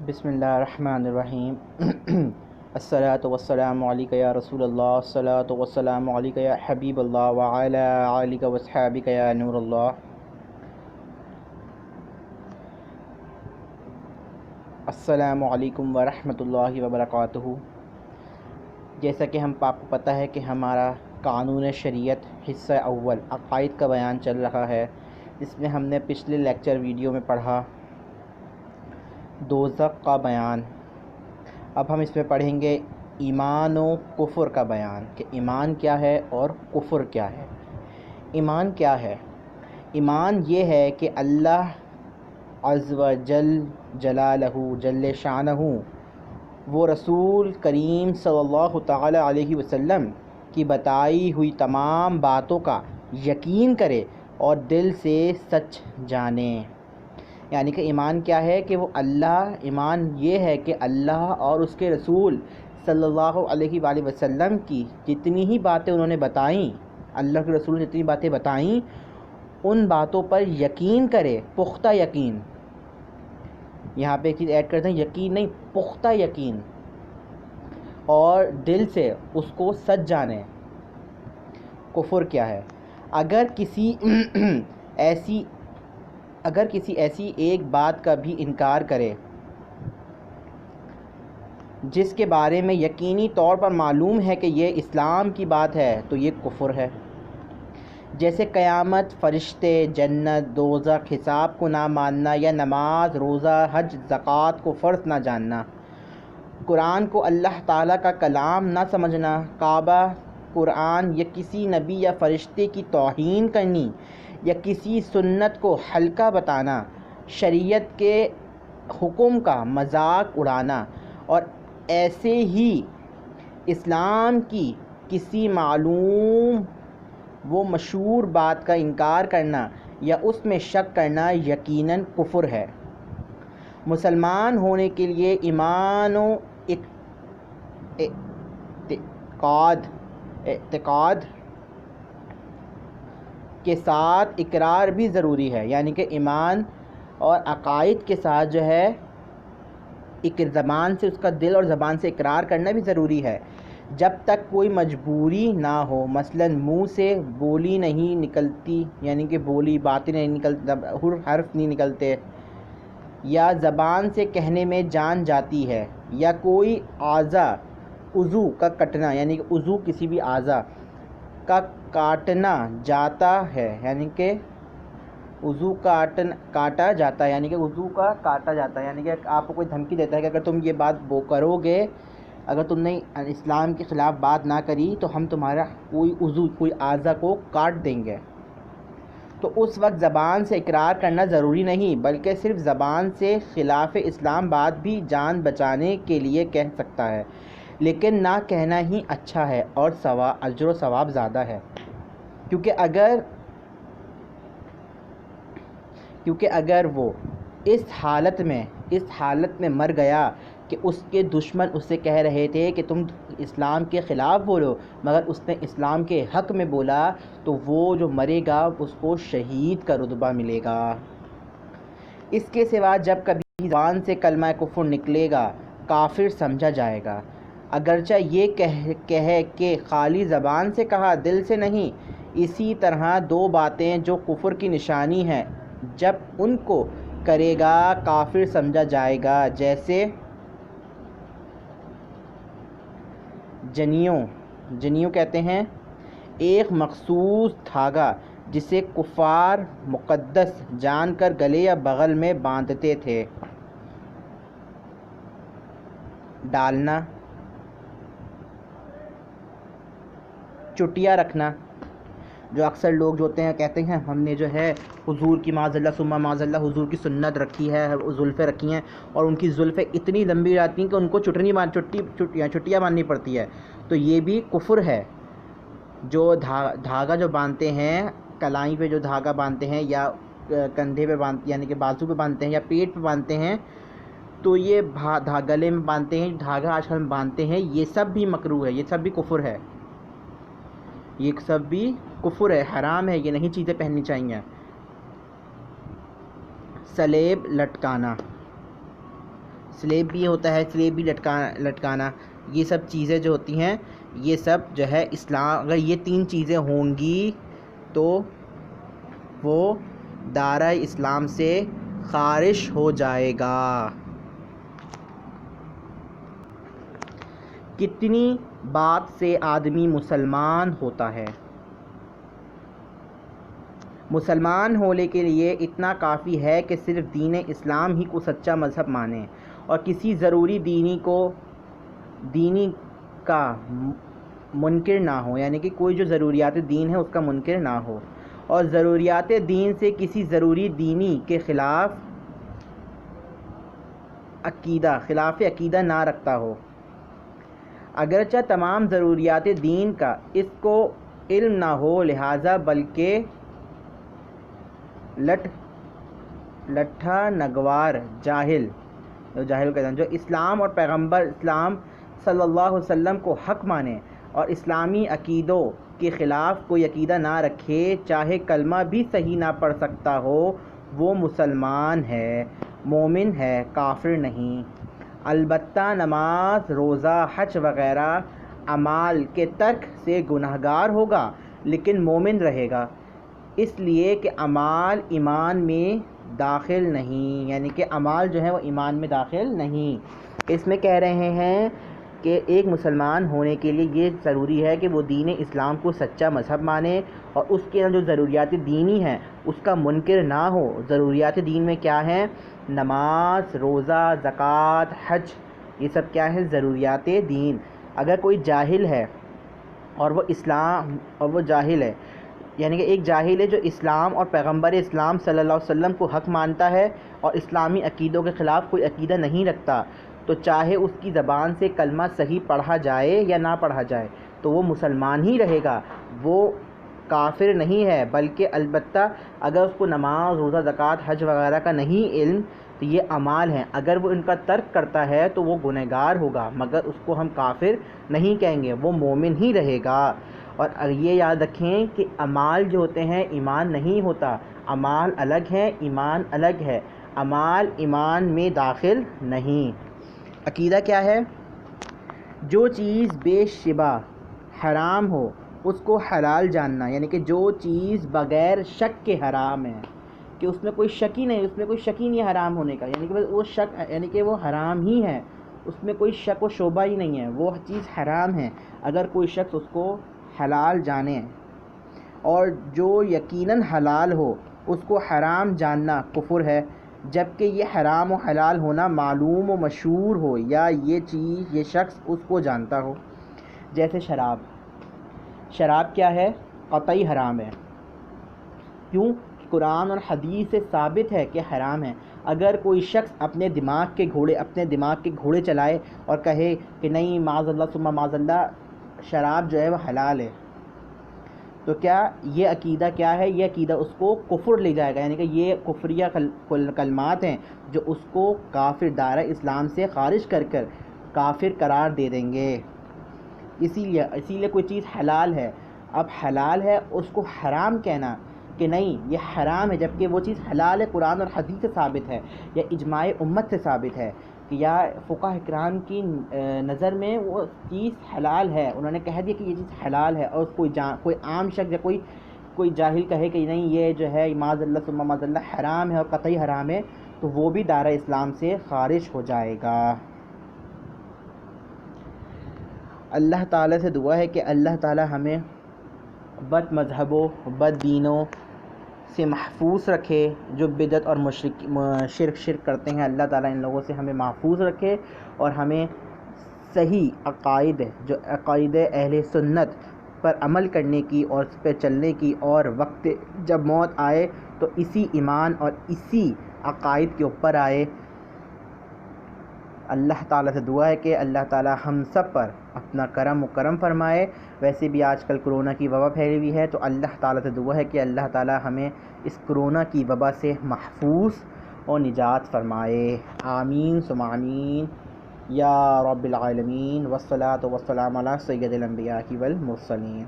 بسم اللہ الرحمن الرحیم الصلاۃ والسلام علیک یا رسول اللہ، الصلاۃ والسلام علیک یا حبیب اللہ وعلی آلک واصحابک یا نور اللہ۔ السلام علیکم ورحمۃ اللہ وبرکاتہ۔ جیسا کہ آپ کو پتہ ہے کہ ہمارا قانون شریعت حصہ اول عقائد کا بیان چل رہا ہے، جس میں ہم نے پچھلے لیکچر ویڈیو میں پڑھا دوزخ کا بیان۔ اب ہم اس میں پڑھیں گے ایمان و کفر کا بیان، کہ ایمان کیا ہے اور کفر کیا ہے۔ ایمان کیا ہے؟ ایمان یہ ہے کہ اللہ عز و جل جلالہ جل شانہ وہ رسول کریم صلی اللہ تعالی علیہ وسلم کی بتائی ہوئی تمام باتوں کا یقین کرے اور دل سے سچ جانے۔ یعنی کہ ایمان کیا ہے کہ وہ ایمان یہ ہے کہ اللہ اور اس کے رسول صلی اللہ علیہ وآلہ وسلم کی جتنی ہی باتیں انہوں نے بتائیں، اللہ کے رسول نے جتنی باتیں بتائیں، ان باتوں پر یقین کرے، پختہ یقین۔ یہاں پہ ایک چیز ایڈ کرتے ہیں، یقین نہیں، پختہ یقین، اور دل سے اس کو سچ جانے۔ کفر کیا ہے؟ اگر کسی ایسی ایک بات کا بھی انکار کرے جس کے بارے میں یقینی طور پر معلوم ہے کہ یہ اسلام کی بات ہے، تو یہ کفر ہے۔ جیسے قیامت، فرشتے، جنت، دوزخ، حساب کو نہ ماننا، یا نماز، روزہ، حج، زکوٰۃ کو فرض نہ جاننا، قرآن کو اللہ تعالیٰ کا کلام نہ سمجھنا، کعبہ، قرآن یا کسی نبی یا فرشتے کی توہین کرنی، یا کسی سنت کو حلقہ بتانا، شریعت کے حکم کا مذاق اڑانا، اور ایسے ہی اسلام کی کسی معلوم و مشہور بات کا انکار کرنا یا اس میں شک کرنا یقیناً کفر ہے۔ مسلمان ہونے کے لیے ایمان و اعتقاد کے ساتھ اقرار بھی ضروری ہے۔ یعنی کہ ایمان اور عقائد کے ساتھ جو ہے زبان سے، اس کا دل اور زبان سے اقرار کرنا بھی ضروری ہے، جب تک کوئی مجبوری نہ ہو۔ مثلاً منہ سے بولی نہیں نکلتی، یعنی کہ باتیں نہیں نکلتی، حرف نہیں نکلتے، یا زبان سے کہنے میں جان جاتی ہے، یا کوئی عضو کا کٹنا، یعنی کہ عضو کسی بھی اعضاء کا کاٹنا جاتا ہے، یعنی کہ عضو کاٹا جاتا ہے، یعنی کہ عضو کا کاٹا جاتا ہے، یعنی کہ آپ کو کوئی دھمکی دیتا ہے کہ اگر تم یہ بات کرو گے، اگر تم نے اسلام کے خلاف بات نہ کری تو ہم تمہارا کوئی عضو، کوئی اعضاء کو کاٹ دیں گے۔ تو اس وقت زبان سے اقرار کرنا ضروری نہیں، بلکہ صرف زبان سے خلاف اسلام بات بھی جان بچانے کے لیے کہہ سکتا ہے، لیکن نہ کہنا ہی اچھا ہے اور اجر و ثواب زیادہ ہے۔ کیونکہ اگر وہ اس حالت میں مر گیا کہ اس کے دشمن اس سے کہہ رہے تھے کہ تم اسلام کے خلاف بولو، مگر اس نے اسلام کے حق میں بولا، تو وہ جو مرے گا اس کو شہید کا رتبہ ملے گا۔ اس کے سوا جب کبھی زبان سے کلمہ کفر نکلے گا، کافر سمجھا جائے گا، اگرچہ یہ کہے کہ خالی زبان سے کہا، دل سے نہیں۔ اسی طرح دو باتیں جو کفر کی نشانی ہیں، جب ان کو کرے گا کافر سمجھا جائے گا، جیسے جنیوں کہتے ہیں ایک مخصوص دھاگا جسے کفار مقدس جان کر گلے یا بغل میں باندھتے تھے۔ ڈالنا، چٹیا رکھنا، جو اکثر لوگ جو ہوتے ہیں کہتے ہیں ہم نے جو ہے حضور کی معاذ اللہ ثم معاذ اللہ حضور کی سنت رکھی ہے، زلفیں رکھی ہیں، اور ان کی زلفیں اتنی لمبی جاتی ہیں کہ ان کو چٹیاں باندھنی پڑتی ہے، تو یہ بھی کفر ہے۔ جو دھاگا جو باندھتے ہیں، کلائی پہ جو دھاگا باندھتے ہیں، یا کندھے پہ باندھتے، یعنی کہ بازو پہ باندھتے ہیں، یا پیٹ پہ باندھتے ہیں، تو یہ گلے میں باندھتے ہیں، دھاگا آج کل ہم باندھتے ہیں، یہ سب بھی مکروہ ہے، یہ سب بھی کفر ہے، یہ سب بھی کفر ہے، حرام ہے، یہ نہیں چیزیں پہننی چاہیے۔ سلیب لٹکانا، سلیب بھی ہوتا ہے، سلیب بھی لٹکانا، یہ سب چیزیں جو ہوتی ہیں یہ سب جو ہے اسلام، اگر یہ 3 چیزیں ہوں گی تو وہ دائرہ اسلام سے خارج ہو جائے گا۔ کتنی بات سے آدمی مسلمان ہوتا ہے؟ مسلمان ہونے کے لیے اتنا کافی ہے کہ صرف دین اسلام ہی کو سچا مذہب مانے اور کسی ضروری دینی کا منکر نہ ہو، یعنی کہ کوئی جو ضروریات دین ہے اس کا منکر نہ ہو، اور ضروریات دین سے کسی ضروری دینی کے خلاف عقیدہ نہ رکھتا ہو، اگرچہ تمام ضروریات دین کا اس کو علم نہ ہو، لہذا بلکہ لٹھا نگوار جاہل کہتے ہیں جو اسلام اور پیغمبر اسلام صلی اللہ علیہ وسلم کو حق مانے اور اسلامی عقیدوں کے خلاف کوئی عقیدہ نہ رکھے، چاہے کلمہ بھی صحیح نہ پڑھ سکتا ہو، وہ مسلمان ہے، مومن ہے، کافر نہیں۔ البتہ نماز، روزہ، حج وغیرہ اعمال کے ترک سے گنہگار ہوگا لیکن مومن رہے گا، اس لیے کہ اعمال ایمان میں داخل نہیں، یعنی کہ اعمال جو ہیں وہ ایمان میں داخل نہیں۔ اس میں کہہ رہے ہیں کہ ایک مسلمان ہونے کے لیے یہ ضروری ہے کہ وہ دین اسلام کو سچا مذہب مانے اور اس کے جو ضروریات دینی ہیں اس کا منکر نہ ہو۔ ضروریات دین میں کیا ہیں؟ نماز، روزہ، زکوٰۃ، حج، یہ سب کیا ہے؟ ضروریات دین۔ اگر کوئی جاہل ہے اور وہ جاہل ہے، یعنی کہ ایک جاہل ہے جو اسلام اور پیغمبر اسلام صلی اللہ علیہ وسلم کو حق مانتا ہے اور اسلامی عقیدوں کے خلاف کوئی عقیدہ نہیں رکھتا، تو چاہے اس کی زبان سے کلمہ صحیح پڑھا جائے یا نہ پڑھا جائے تو وہ مسلمان ہی رہے گا، وہ کافر نہیں ہے۔ بلکہ البتہ اگر اس کو نماز، روزہ، زکوٰۃ، حج وغیرہ کا نہیں علم تو یہ اعمال ہیں، اگر وہ ان کا ترک کرتا ہے تو وہ گنہگار ہوگا، مگر اس کو ہم کافر نہیں کہیں گے، وہ مومن ہی رہے گا۔ اور یہ یاد رکھیں کہ اعمال جو ہوتے ہیں ایمان نہیں ہوتا، اعمال الگ ہیں، ایمان الگ ہے، اعمال ایمان میں داخل نہیں۔ عقیدہ کیا ہے؟ جو چیز بے شبہ حرام ہو اس کو حلال جاننا، یعنی کہ جو چیز بغیر شک کے حرام ہے، کہ اس میں کوئی شک ہی نہیں حرام ہونے کا، یعنی کہ وہ شک، یعنی کہ وہ حرام ہی ہے، اس میں کوئی شک و شبہ ہی نہیں ہے، وہ چیز حرام ہے، اگر کوئی شخص اس کو حلال جانے، اور جو یقیناً حلال ہو اس کو حرام جاننا کفر ہے، جبکہ یہ حرام و حلال ہونا معلوم و مشہور ہو یا یہ شخص اس کو جانتا ہو۔ جیسے شراب کیا ہے؟ قطعی حرام ہے، کیوں؟ قرآن اور حدیث سے ثابت ہے کہ حرام ہے۔ اگر کوئی شخص اپنے دماغ کے گھوڑے چلائے اور کہے کہ نہیں معاذ اللہ ثم معاذ اللہ شراب جو ہے وہ حلال ہے، تو کیا یہ عقیدہ کیا ہے؟ یہ عقیدہ اس کو کفر لے جائے گا، یعنی کہ یہ کفریہ کلمات ہیں جو اس کو کافر، دائرہ اسلام سے خارج کر کافر قرار دے دیں گے۔ اسی لیے کوئی چیز حلال ہے، اب حلال ہے اس کو حرام کہنا کہ نہیں یہ حرام ہے، جبکہ وہ چیز حلال ہے، قرآن اور حدیث سے ثابت ہے یا اجماع امت سے ثابت ہے، کہ یا فقہاء کرام کی نظر میں وہ چیز حلال ہے، انہوں نے کہہ دیا کہ یہ چیز حلال ہے، اور کوئی عام شخص یا کوئی جاہل کہے کہ نہیں یہ جو ہے معاذ اللہ ثم معاذ اللہ حرام ہے اور قطعی حرام ہے، تو وہ بھی دائرہ اسلام سے خارج ہو جائے گا۔ اللہ تعالیٰ سے دعا ہے کہ اللہ تعالیٰ ہمیں بد مذہبوں، بد دینوں سے محفوظ رکھے، جو بدعت اور شرک کرتے ہیں، اللہ تعالیٰ ان لوگوں سے ہمیں محفوظ رکھے اور ہمیں صحیح عقائد، جو عقائد اہل سنت پر عمل کرنے کی اور اس پہ چلنے کی، اور وقت جب موت آئے تو اسی ایمان اور اسی عقائد کے اوپر آئے۔ اللہ تعالیٰ سے دعا ہے کہ اللہ تعالیٰ ہم سب پر اپنا کرم فرمائے۔ ویسے بھی آج کل کرونا کی وبا پھیلی ہوئی ہے، تو اللہ تعالیٰ سے دعا ہے کہ اللہ تعالیٰ ہمیں اس کرونا کی وبا سے محفوظ اور نجات فرمائے۔ آمین ثم آمین یا رب العالمین، والصلاۃ والسلام علی سید الانبیاء والمرسلین۔